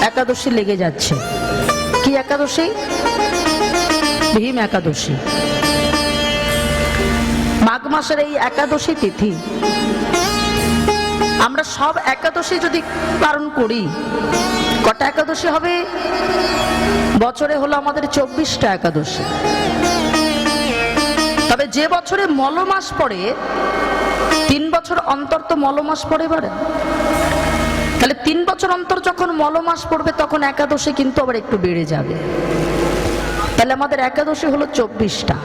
একাদশী লেগে যাচ্ছে। কি একাদশী? ভীম একাদশী। মাঘ মাসের এই একাদশী তিথি আমরা সব একাদশী যদি পালন করি, কটা একাদশী হবে? বছরে হলো আমাদের 24টা একাদশী। তবে যে বছরে মল মাস পড়ে, 3 বছর অন্তর তো মল মাস পড়ে পারে, তাহলে 3 বছর অন্তর যখন মল মাস পড়বে তখন একাদশী কিন্তু আবার একটু বেড়ে যাবে। তাহলে আমাদের একাদশী হলো 24টা।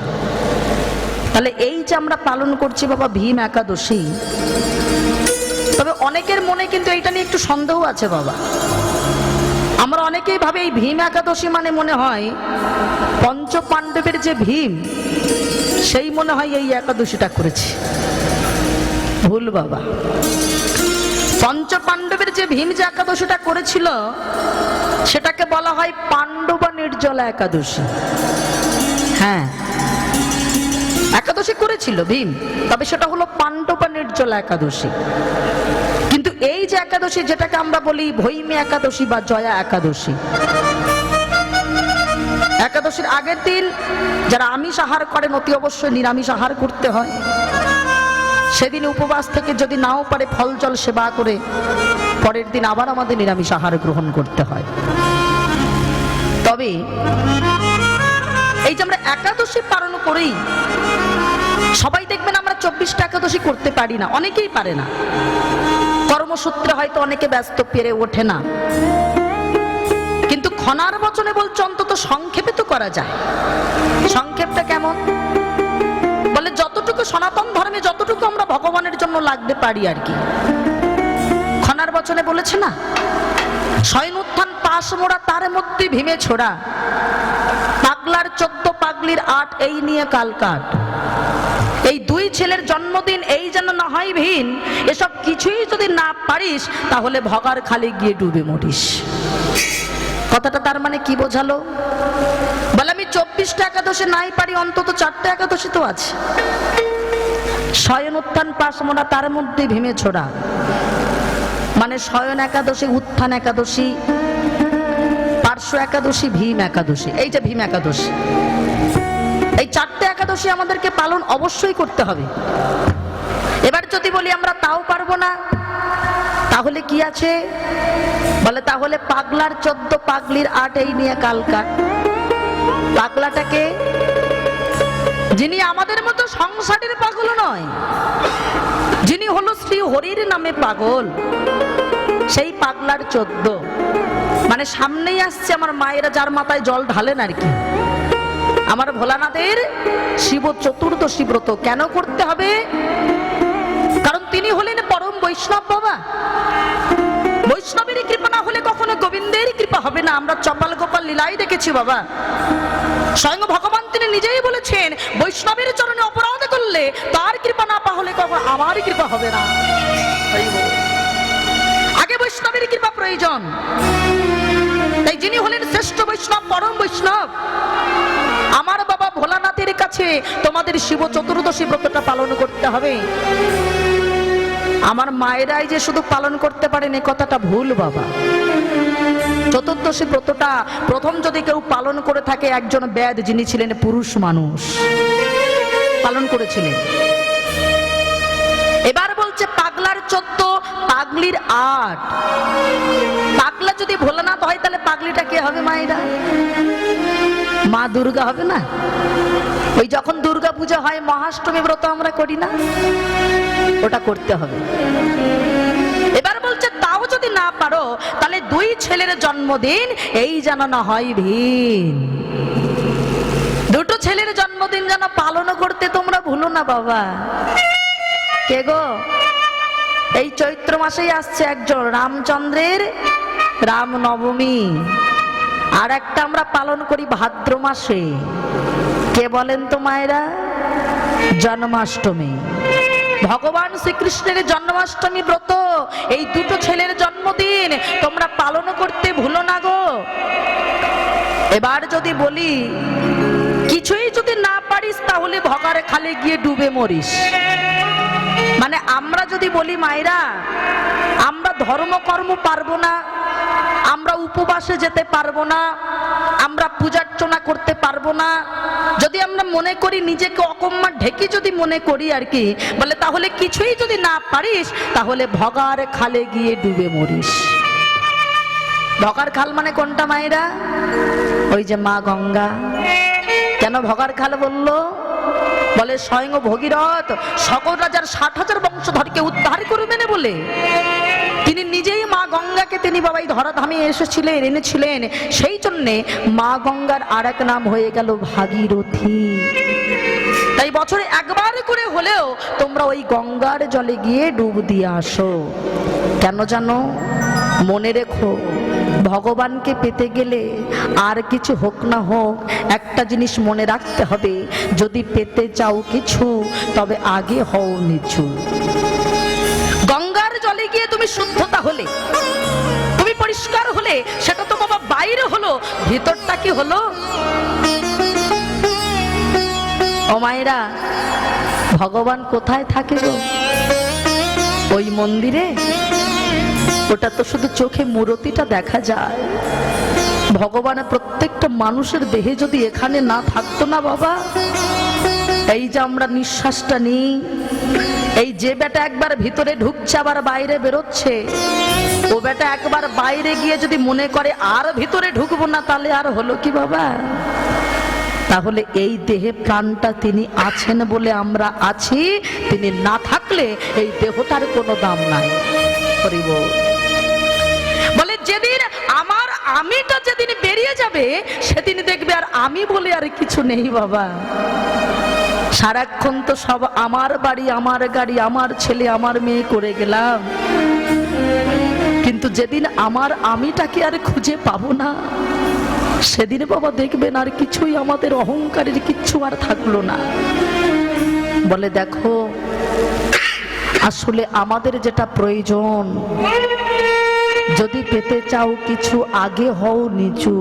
তাহলে এই যে আমরা পালন করছি বাবা ভীম একাদশী, তবে অনেকের মনে কিন্তু এইটা নিয়ে একটু সন্দেহ আছে বাবা। আমরা অনেকেই ভাবে এই ভীম একাদশী মানে মনে হয় পঞ্চ পাণ্ডবের যে ভীম, সেই মনে হয় এই একাদশীটা করেছে। ভুল বাবা। পঞ্চ পাণ্ডবের যে ভীম যে একাদশীটা করেছিল সেটাকে বলা হয় পাণ্ডবা নির্জলা একাদশী। হ্যাঁ, একাদশী করেছিল ভীম, তবে সেটা হলো পাণ্ডবা নির্জলা একাদশী। কিন্তু এই যে একাদশী যেটাকে আমরা বলি ভৈমী একাদশী বা জয়া একাদশী, একাদশীর আগের দিন যারা আমিষ আহার করেন অতি অবশ্যই নিরামিষ আহার করতে হয়। সেদিন উপবাস থেকে যদি নাও পারে ফল জল সেবা করে পরের দিন আবার আমাদের নিরামিষ আহার গ্রহণ করতে হয়। তবে এই যে আমরা একাদশী পালন করি, সবাই দেখবেন আমরা 24টা একাদশী করতে পারি না, অনেকেই পারে না। কর্মসূত্রে হয়তো অনেকে ব্যস্ত, পেরে ওঠে না। কিন্তু ক্ষণার বচনে বলছে অন্তত সংক্ষেপে তো করা যায়। সংক্ষেপটা কেমন? বলে যতটুকু সনাতন ধর্মে যতটুকু আমরা ভগবানের জন্য লাগতে পারি আর কি। ক্ষণার বচনে বলেছে না, শয়ন উত্থান পাশ মোড়া তার মধ্যে ভীমে ছোড়া, পাগলার 14 পাগলির 8 এই নিয়ে কাল কাট। এই 2 ছেলের জন্মদিন এই যেন না হয় ভিন, এসব কিছুই যদি না পারিস তাহলে ভগার খালি গিয়ে ডুবে মরিস। কথাটা তার মানে কি বোঝালো? বলে আমি 24টা একাদশী নাই পারি, অন্তত 4টা একাদশী তো আছে। শয়ন উত্থান পাশ মোড়া তার মধ্যে ভীমে ছোড়া, মানে শয়ন একাদশী, উত্থান একাদশী, পার্শ্ব একাদশী, ভীম একাদশী। এই যে ভীম একাদশী, এই 4টে একাদশী আমাদেরকে পালন অবশ্যই করতে হবে। এবার যদি বলি আমরা তাও পারবো না, তাহলে কি আছে? বলে তাহলে পাগলার 14 পাগলির 8 এই নিয়ে কাল কাট। পাগলাটাকে, যিনি আমাদের মতো সংসারের পাগল নয়, যিনি হলো শ্রী হরির নামে পাগল, সেই পাগলার 14 মানে সামনেই আসছে আমার মায়েরা যার মাথায় জল ঢালেন আর কি, আমার ভোলানাথের শিব চতুর্দশী ব্রত কেন করতে হবে? কারণ তিনি হলেন পরম বৈষ্ণব বাবা। বৈষ্ণবের কৃপা না হলে কখনো গোবিন্দের কৃপা হবে না। আমরা চপাল গোপাল লীলাই দেখেছি বাবা। স্বয়ং ভগবান তিনি নিজেই বলেছেন, বৈষ্ণবের চরণে অপরাধ করলে তার কৃপা না পাহলে কখনো আমার কৃপা হবে না। আগে বৈষ্ণবের কৃপা প্রয়োজন। তাই যিনি হলেন শ্রেষ্ঠ বৈষ্ণব, পরম বৈষ্ণব, আমার বাবা ভোলানাথের কাছে তোমাদের শিব চতুর্দশী ব্রতটা পালন করতে হবে। আমার মায়েরাই যে শুধু পালন করতে পারেন এ কথাটা ভুল বাবা। চতুর্দশী ব্রতটা প্রথম যদি কেউ পালন করে থাকে একজন বেদ, যিনি ছিলেন পুরুষ মানুষ, পালন করেছিলেন। এবার বলছে পাগলার 14 পাগলির 8। পাগলা যদি ভোলানাথ হয় তাহলে পাগলিটা কে হবে মায়েরা? মা দুর্গা হবে না? ওই যখন দুর্গা পূজা হয় মহাষ্টমী ব্রত আমরা করি না, ওটা করতে হবে। এবার বলছে তাও যদি না পারো তাহলে 2 ছেলের জন্মদিন এই যেন না হয় ভিন। 2টো ছেলের জন্মদিন যেন পালন করতে তোমরা ভুলো না বাবা। কে গো? এই চৈত্র মাসেই আসছে একজন রামচন্দ্রের রাম নবমী, আর একটা আমরা পালন করি ভাদ্র মাসে। কে বলেন তো মায়েরা? জন্মাষ্টমী। ভগবান শ্রীকৃষ্ণের জন্মাষ্টমী ব্রত, এই 2টো ছেলের জন্মদিন তোমরা পালন করতে ভুলো না গো। এবার যদি বলি কিছুই যদি না পারিস তাহলে ভগার খালে গিয়ে ডুবে মরিস, মানে আমরা যদি বলি মায়েরা আমরা ধর্মকর্ম পারবো না, আমরা উপবাসে যেতে পারবো না, আমরা পূজার্চনা করতে পারবো না, যদি আমরা মনে করি নিজেকে অকম্মার ঢেকি যদি মনে করি আর কি, বলে তাহলে কিছুই যদি না পারিস তাহলে ভগার খালে গিয়ে ডুবে মরিস। ভগার খাল মানে কোনটা মায়েরা? ওই যে মা গঙ্গা। কেন ভগার খাল বললো? বলে স্বয়ং ভগীরথ সকল রাজার 60,000 বংশধরকে উদ্ধার করবেন বলে তিনি নিজেই মা গঙ্গাকে তিনি বাবাই ধরাধামে এসেছিলেন, এনেছিলেন। সেই জন্যে মা গঙ্গার আর এক নাম হয়ে গেল ভাগীরথী। তাই বছরে একবার করে হলেও তোমরা ওই গঙ্গার জলে গিয়ে ডুব দিয়ে আসো। কেন জানো? মনে রেখো, ভগবানকে পেতে গেলে আর কিছু হোক না হোক একটা জিনিস মনে রাখতে হবে, যদি পেতে চাও কিছু তবে আগে হও নিচু। গঙ্গার জলে গিয়ে তুমি শুদ্ধতা হলে, তুমি পরিষ্কার হলে, সেটা তো বাবা বাইরে হলো, ভিতরটা কি হলো? ও মায়েরা, ভগবান কোথায় থাকে গো? ওই মন্দিরে? ওটা তো শুধু চোখে মূর্তিটা দেখা যায়। ভগবানের প্রত্যেকটা মানুষের দেহে যদি এখানে না থাকতো না বাবা, এই যে আমরা নিঃশ্বাসটা নিই, এই যে বেটা একবার ভিতরে ঢুকছে আবার বাইরে বেরোচ্ছে, ও বেটা একবার বাইরে গিয়ে যদি মনে করে আর ভিতরে ঢুকবো না, তাহলে আর হলো কি বাবা? তাহলে এই দেহে প্রাণটা তিনি আছেন বলে আমরা আছি, তিনি না থাকলে এই দেহটার কোনো দাম নাই। হরিব বলে যেদিন আমার আমিটা যেদিন বেরিয়ে যাবে সেদিন দেখবে আর আমি বলে আর কিছু নেই বাবা। সারাক্ষণ তো সব আমার বাড়ি, আমার গাড়ি, আমার ছেলে, আমার মেয়ে করে গেলাম, কিন্তু যেদিন আমার আমিটাকে আর খুঁজে পাবো না সেদিন বাবা দেখবেন আর কিছুই, আমাদের অহংকারের কিচ্ছু আর থাকলো না। বলে দেখো, আসলে আমাদের যেটা প্রয়োজন, যদি পেতে চাও কিছু আগে হও নিচু।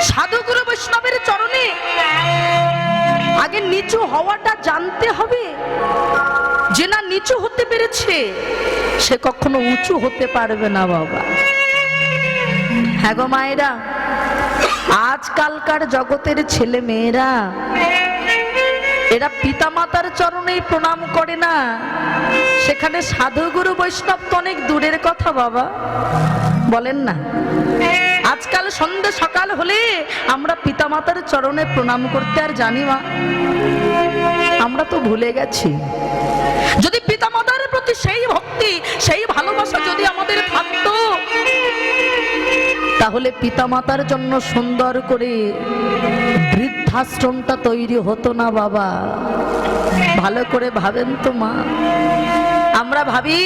সাধুগুরু বৈষ্ণবের চরণে আগে নিচু হওয়াটা জানতে হবে। যে না নিচু হতে পেরেছে সে কখনো উঁচু হতে পারবে না বাবা। হ্যাঁ গো মায়েরা, আজকালকার জগতের ছেলে মেয়েরা এরা পিতামাতার চরণেই প্রণাম করে না, সেখানে সাধুগুরু বৈষ্ণব তো অনেক দূরের কথা বাবা, বলেন না? আজকাল সন্ধ্যে সকাল হলে আমরা পিতামাতার চরণে প্রণাম করতে আর জানি মা, আমরা তো ভুলে গেছি। যদি পিতামাতার প্রতি সেই ভক্তি, সেই ভালোবাসা যদি আমাদের থাকতো, তাহলে পিতামাতার জন্য সুন্দর করে বৃদ্ধাশ্রমটা তৈরি হতো না বাবা। ভালো করে ভাবেন তো মা। আমরা ভাবি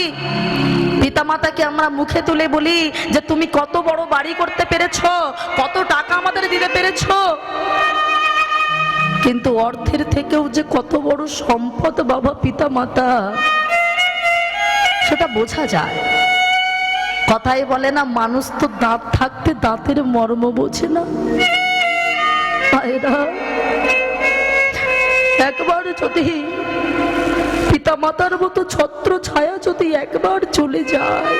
পিতামাতাকে আমরা মুখে তুলে বলি যে তুমি কত বড় বাড়ি করতে পেরেছো, কত টাকা আমাদের দিতে পেরেছো, কিন্তু অর্থের থেকেও যে কত বড় সম্পদ বাবা পিতামাতা, সেটা বোঝা যায়। কথাই বলে না, মানুষ তো দাঁত থাকতে দাঁতের মর্ম বোঝে না। একবার যদি পিতামাতার মতো ছত্র ছায়া যদি একবার চলে যায়,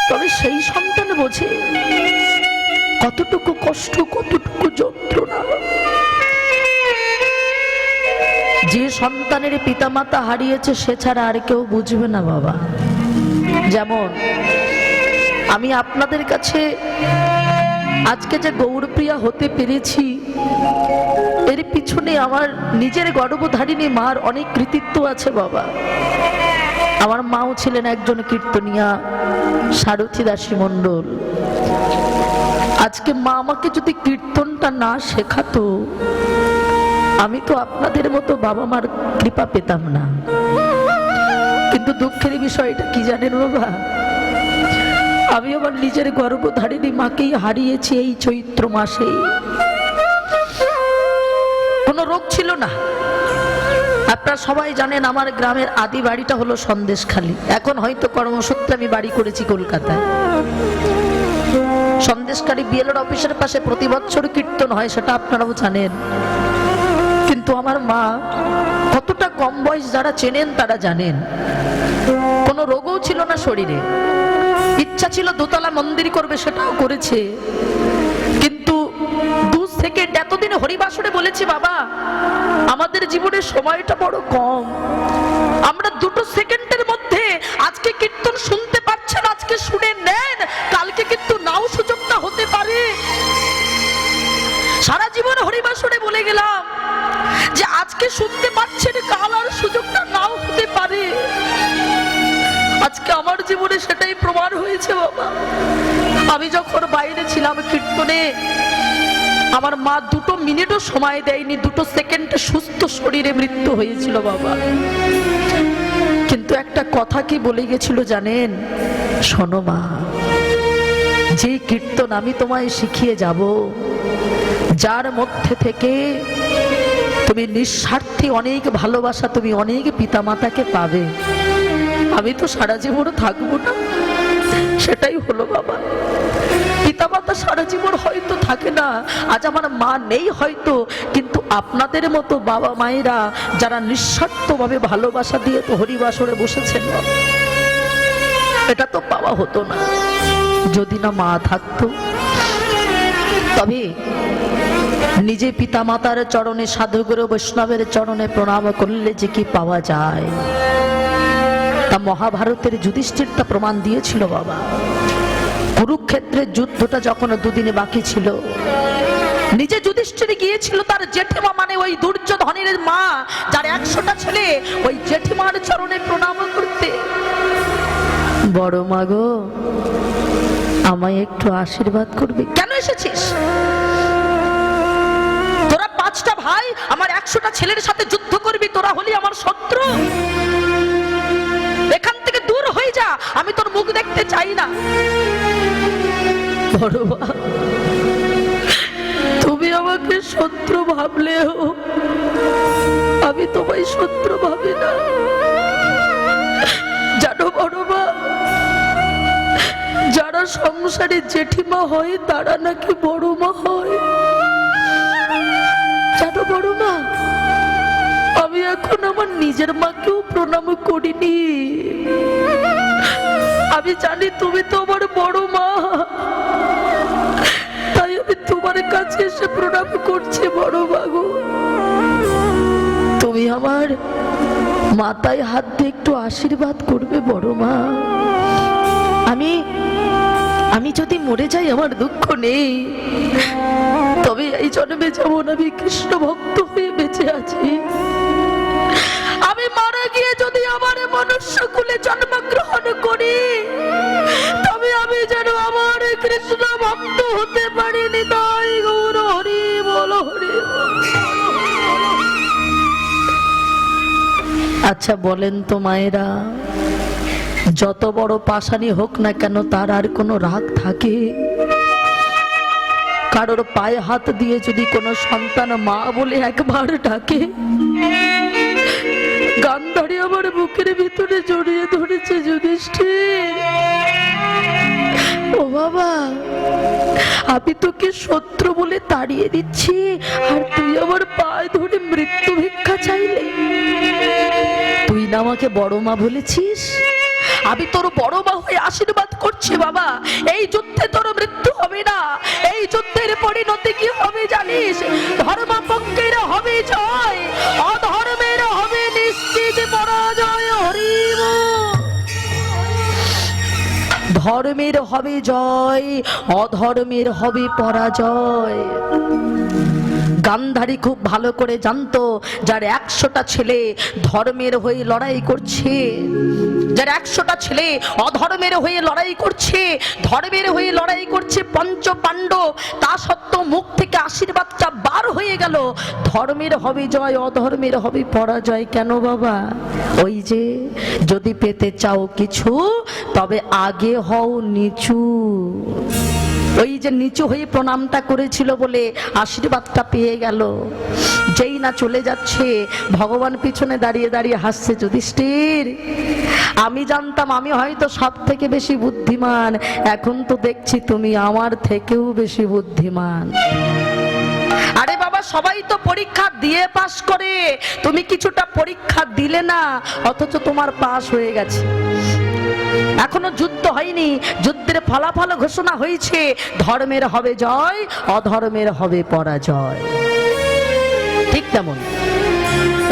তবে সেই সন্তান বোঝে কতটুকু কষ্ট, কতটুকু যন্ত্রণা। যে সন্তানের পিতামাতা হারিয়েছে সে ছাড়া আর কেউ বুঝবে না বাবা। যেমন আমি আপনাদের কাছে আজকে যে গৌরপ্রিয়া হতে পেরেছি, এর পিছনে আমার নিজের গর্ভধারিণী মার অনেক কৃতিত্ব আছে বাবা। আমার মাও ছিলেন একজন কীর্তনিয়া, সারথী দাসী মণ্ডল। আজকে মা আমাকে যদি কীর্তনটা না শেখাতো, আমি তো আপনাদের মতো বাবা মার কৃপা পেতাম না। কিন্তু দুঃখের বিষয়টা কি জানেন বাবা, আমি আমার নিজের গর্ভধারিণী মাকেই হারিয়েছি এই চৈত্র মাসেই। কোনো রোগ ছিল না। আপনারা সবাই জানেন আমার গ্রামের আদি বাড়িটা হলো সন্দেশখালী। এখন হয়তো কর্মসূত্রে আমি বাড়ি করেছি কলকাতায়। সন্দেশখালী বিএলআর অফিসের পাশে প্রতি বছর কীর্তন হয়, সেটা আপনারাও জানেন। কিন্তু আমার মা কতটা কম বয়স, যারা চেনেন তারা জানেন। কোনো রোগও ছিল না শরীরে, ইচ্ছা ছিল দোতলা মন্দির করবে, সেটাও করেছে। কিন্তু 2 সেকেন্ড, এতদিনে হরিবাসরে বলেছি বাবা আমাদের জীবনের সময়টা বড় কম, আমরা 2 সেকেন্ডের মধ্যে আজকে কীর্তন শুনতে পাচ্ছেন, আজকে শুনে নেন, কালকে কিন্তু নাও সুযোগটা হতে পারে। সারা জীবন হরিবাসরে বলে গেলাম যে আজকে শুনতে পাচ্ছেন, কাল আর সুযোগটা নাও হতে পারে। আজকে আমার জীবনে সেটাই প্রমাণ হয়েছে বাবা। আমি যখন বাইরে ছিলাম কীর্তনে, আমার মা 2 মিনিটও সময় দেয়নি, 2 সেকেন্ডে সুস্থ শরীরে মৃত্যু হয়েছিল বাবা। কিন্তু একটা কথা কি বলে গেছিল জানেন? শোনো মা, যে কীর্তন আমি তোমায় শিখিয়ে যাব, যার মধ্যে থেকে তুমি নিঃস্বার্থী অনেক ভালোবাসা, তুমি অনেক পিতামাতাকে পাবে, আমি তো সারা জীবন থাকবো না। সেটাই হলো বাবা। পিতামাতা সারা জীবন হয়তো থাকে না, আজ আমার মা নেই হয়তো, কিন্তু আপনাদের মতো বাবা মায়েরা যারা নিঃস্বার্থভাবে ভালোবাসা দিয়ে তো হরিবাসরে বসেছেন, এটা তো পাওয়া হতো না যদি না মা থাকতো। তবে নিজে পিতামাতার চরণে, সাধুগুরু বৈষ্ণবের চরণে প্রণাম করলে যে কি পাওয়া যায়, তা মহাভারতের যুধিষ্ঠির তা প্রমাণ দিয়েছিল বাবা। কুরুক্ষেত্রের যুদ্ধটা যখন 2 দিনে বাকি ছিল, নিজে যুধিষ্ঠির গিয়েছিল তার জেঠিমা, মানে ওই দুর্যোধনের মা, যার 100টা ছেলে, ওই জেঠিমার চরণে প্রণাম করতে। বড় মা গো, আমায় একটু আশীর্বাদ করবে। কেন এসেছিস? তোরা 5টা ভাই আমার 100টা ছেলের সাথে যুদ্ধ করবি, তোরা হলি আমার শত্রু, এখান থেকে দূর হয়ে যা, আমি তোর মুখ দেখতে চাই না। বড় মা, তুমি আমাকে শত্রু ভাবলেও আমি তোমায় শত্রু ভাবি না। জানো বড় মা, যারা সংসারে জেঠিমা হয় তারা নাকি বড় মা হয়। জানো বড় মা, আমি এখন আমার নিজের মাকেও প্রণাম করিনি। আমি জানি তুমি তো আমার বড় মা, তাই আমি তোমার কাছে এসে প্রণাম করছি। বড় মা গো, তুমি আমার মাথায় হাত দিয়ে একটু আশীর্বাদ করবে বড় মা। আমি যদি মরে যাই আমার দুঃখ নেই, তবে এই জন্মে যেমন আমি কৃষ্ণ ভক্ত হয়ে বেঁচে আছি, আমি মারা গিয়ে যদি আমার মনুষ্য কুলে জন্মগ্রহণ করি, তবে আমি যেন আমার কৃষ্ণ ভক্ত হতে পারিনি। তাই গৌর হরি বল, হরি বল। আচ্ছা বলেন তো মায়েরা, যত বড় পাষাণী হোক না কেন, তার আর কোনো রাগ থাকে? কারোর পায়ে হাত দিয়ে যদি কোনো সন্তান মা বলে একবার ডাকে, গান্ধারী আমার বুকের ভিতরে জড়িয়ে ধরেছে। যুধিষ্ঠির, ও বাবা, আমি তোকে শত্রু বলে তাড়িয়ে দিচ্ছি, আর তুই আমার পায়ে ধরে মৃত্যু ভিক্ষা চাইলে? তুই না আমাকে বড় মা বলেছিস? আমি তোর বড় মা হয়ে আশীর্বাদ করছি বাবা, এই যুদ্ধে তোর মৃত্যু হবে না। এই যুদ্ধের পরিণতি কি হবে জানিস? ধর্মপক্ষের হবে জয়, অধর্মের হবে নিশ্চিত পরাজয়। হরি বল। ধর্মের হবে জয়, অধর্মের হবে পরাজয়। গান্ধারী খুব ভালো করে জানতো, যার 100টা ছেলে ধর্মের হয়ে লড়াই করছে, যার 100টা ছেলে অধর্মের হয়ে লড়াই করছে, ধর্মের হয়ে লড়াই করছে 5 পাণ্ডব, তা সত্ত্বেও মুখ থেকে আশীর্বাদটা বার হয়ে গেল, ধর্মের হবে জয়, অধর্মের হবে পরাজয়। কেন বাবা? ওই যে, যদি পেতে চাও কিছু তবে আগে হও নিচু। ওই যে নিচু হয়ে প্রণামটা করেছিল বলে আশীর্বাদটা পেয়ে গেল। যেই না চলে যাচ্ছে, ভগবান পিছনে দাঁড়িয়ে দাঁড়িয়ে হাসছে। যুধিষ্ঠির, আমি জানতাম আমি হয়তো সব থেকে বেশি বুদ্ধিমান, এখন তো দেখছি তুমি আমার থেকেও বেশি বুদ্ধিমান। আরে বাবা, সবাই তো পরীক্ষা দিয়ে পাস করে, তুমি কিছুটা পরীক্ষা দিলে না, অথচ তোমার পাস হয়ে গেছে। এখনো যুদ্ধ হয়নি, যুদ্ধের ফলাফল ঘোষণা হয়েছে, ধর্মের হবে জয়, অধর্মের হবে পরাজয়। ঠিক তেমন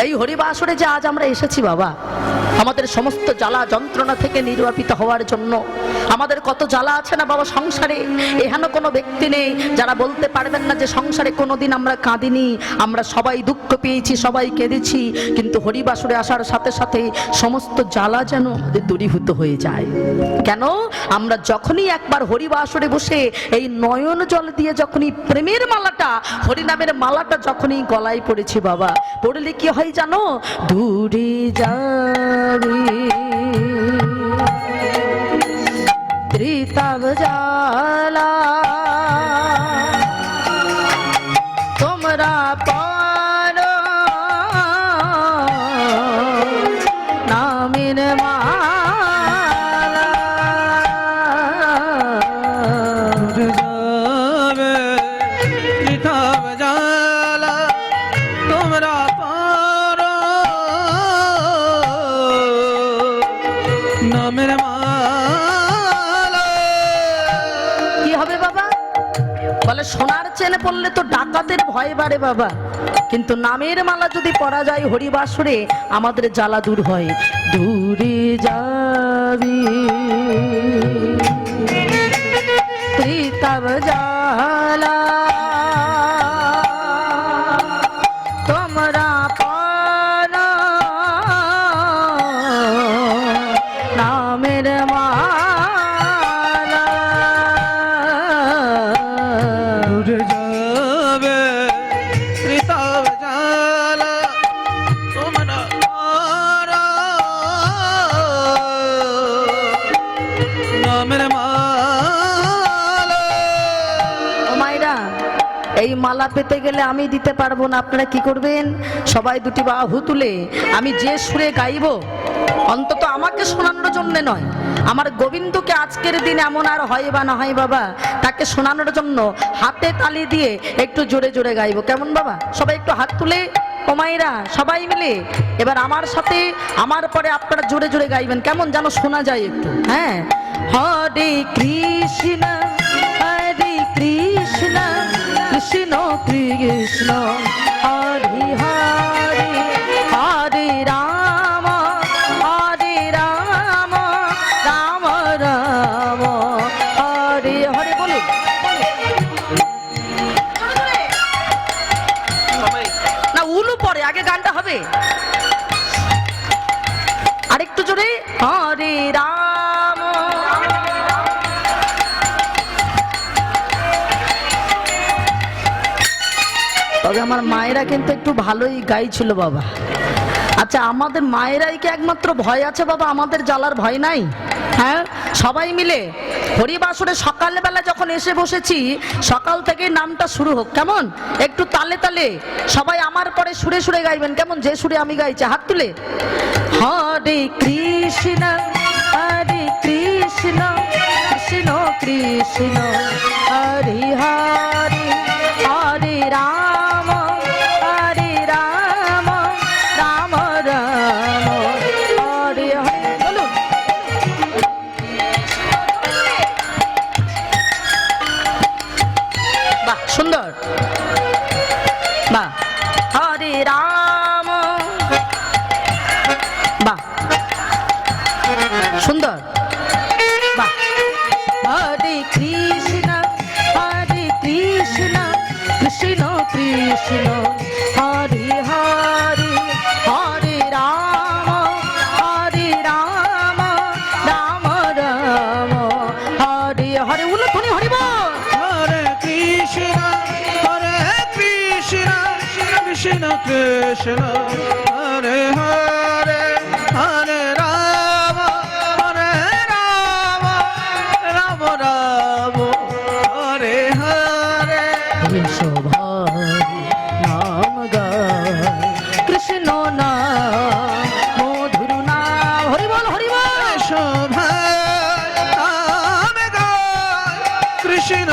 এই হরিবাসরে যে আজ আমরা এসেছি বাবা, আমাদের সমস্ত জ্বালা যন্ত্রণা থেকে নির্বাপিত হওয়ার জন্য। আমাদের কত জ্বালা আছে না বাবা সংসারে, এখানে কোনো ব্যক্তি নেই যারা বলতে পারবেন না যে সংসারে কোনোদিন আমরা কাঁদিনি। আমরা সবাই দুঃখ পেয়েছি, সবাই কেঁদেছি, কিন্তু হরিবাসরে আসার সাথে সাথে সমস্ত জ্বালা যেন আমাদের দূরীভূত হয়ে যায়। কেন? আমরা যখনই একবার হরিবাসরে বসে এই নয়ন জল দিয়ে যখনই প্রেমের মালাটা, হরিনামের মালাটা যখনই গলায় পড়েছি বাবা, পড়লে কি হয় জানো? দূরে যাবে ত্রিতাব জ্বালা তোমরা পার নামের মালা। দূরে যাবে ত্রিতাব জ্বালা তোমরা পার নামের মালা। কি হবে বাবা? বলে সোনার চেনে পড়লে তো ডাকাতের ভয় বাড়ে বাবা, কিন্তু নামের মালা যদি পরা যায় হরিবাসরে আমাদের জ্বালা দূর হয়। দূরে যাবি ত্রিতাব জ্বালা তোমরা পার নামের মালা। দূরে যাবে ত্রিতাব জ্বালা তোমরা পার নামের মালা। ও মায়েরা, এই মালা পেতে গেলে আমি দিতে পারবো না, আপনারা কি করবেন? সবাই দুটি বাহু তুলে আমি যে সুরে গাইব, অন্তত আমাকে শোনানোর জন্য নয়, আমার গোবিন্দকে আজকের দিন এমন আর হয় বা না হয় বাবা, তাকে শোনানোর জন্য হাতে তালি দিয়ে একটু জোরে জোরে গাইবো। কেমন বাবা? সবাই একটু হাত তুলে, ও মায়েরা সবাই মিলে এবার আমার সাথে, আমার পরে আপনারা জোরে জোরে গাইবেন, কেমন যেন শোনা যায় একটু। হ্যাঁ, হরে কৃষ্ণ হরে কৃষ্ণ কৃষ্ণ কৃষ্ণ হরে হরে হরে রাম রাম রাম হরে হরে। বলুন না, উলু পরে, আগে গানটা হবে। আরেকটু জোরে, হরে রাম। তবে আমার মায়েরা কিন্তু একটু ভালোই গাইছিল বাবা। আচ্ছা, আমাদের মায়েরাই কি একমাত্র ভয় আছে বাবা? আমাদের জ্বালার ভয় নাই? হ্যাঁ, সবাই মিলে হরিবাসরে সকালবেলা যখন এসে বসেছি, সকাল থেকে নামটা শুরু হোক। কেমন? একটু তালে তালে সবাই আমার পরে সুরে সুরে গাইবেন, কেমন? যে সুরে আমি গাইছি, হাত তুলে। হরে কৃষ্ণ হরে কৃষ্ণ কৃষ্ণ কৃষ্ণ হরে হরে হরে রাম হরে রাম রাম রাম হরে হরে। বলুন, বাহ সুন্দর, বাহ হরে রাম, বাহ সুন্দর, বাহ হরে কৃষ্ণ কৃষ্ণ কৃষ্ণ কৃষ্ণ হরে হরে হরে রাম রাম রাম হরে হরে। উল্লো ধ্বনি হরিব। হরে কৃষ্ণ কৃষ্ণ কৃষ্ণ হরে হরে হরে রাম রাম রাম রাম হরে হরে। নাম গায় কৃষ্ণ নাম মধুর নাম। হরি বল হরি বল। শোভা নাম গায় কৃষ্ণ